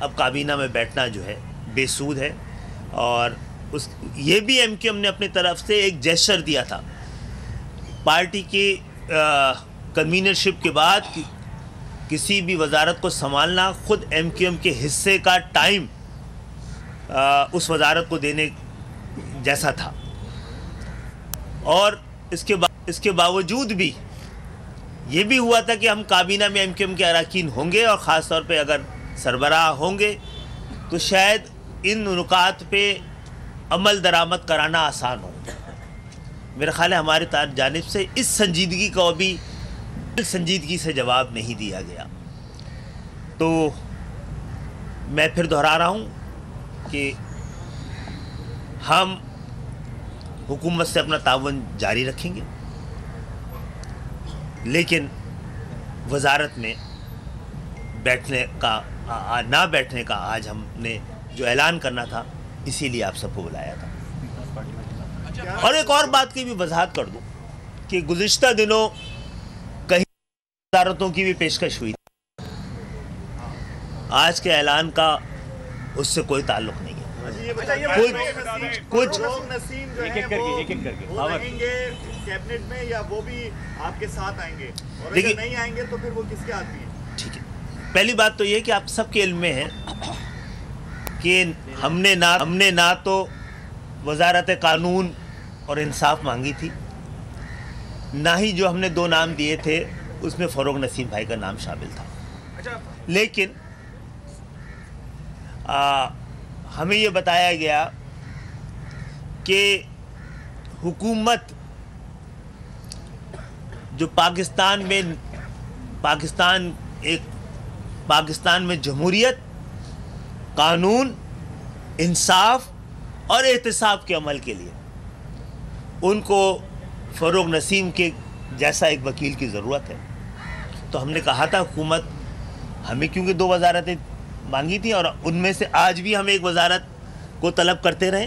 अब काबीना में बैठना जो है बेसूद है। और ये भी एमक्यूएम ने अपनी तरफ से एक जेस्चर दिया था पार्टी की कन्वीनरशिप के बाद किसी भी वजारत को संभालना खुद एमक्यूएम के हिस्से का टाइम उस वजारत को देने जैसा था। और इसके बावजूद भी ये भी हुआ था कि हम काबीना में एमक्यूएम के अरकान होंगे और ख़ास तौर पे अगर सरबराह होंगे तो शायद इन नुकात पे अमल दरामद कराना आसान हो। मेरा ख्याल है हमारे जानिब से इस संजीदगी को भी संजीदगी से जवाब नहीं दिया गया। तो मैं फिर दोहरा रहा हूँ कि हम हुकूमत से अपना ताउन जारी रखेंगे, लेकिन वजारत में बैठने का ना बैठने का आज हमने जो ऐलान करना था इसीलिए आप सबको बुलाया था। और एक और बात की भी वजाहत कर दूं कि गुज़िश्ता दिनों कहीं वजारतों की भी पेशकश हुई, आज के ऐलान का उससे कोई ताल्लुक नहीं है। कुछ कैबिनेट में या वो भी आपके साथ आएंगे, और अगर नहीं आएंगे तो फिर वो किसके आदमी हैं? ठीक है, पहली बात तो ये कि आप सबके इल्म में है कि हमने ना तो वजारत कानून और इंसाफ मांगी थी, ना ही जो हमने 2 नाम दिए थे उसमें फ़रोग नसीम भाई का नाम शामिल था। लेकिन हमें ये बताया गया कि हुकूमत जो पाकिस्तान में जमहूरियत, कानून, इंसाफ और एहतसाब के अमल के लिए उनको फ़रोग नसीम के जैसा एक वकील की ज़रूरत है। तो हमने कहा था हुकूमत हमें क्योंकि 2 वजारतें मांगी थी और उनमें से आज भी हम एक वजारत को तलब करते रहे।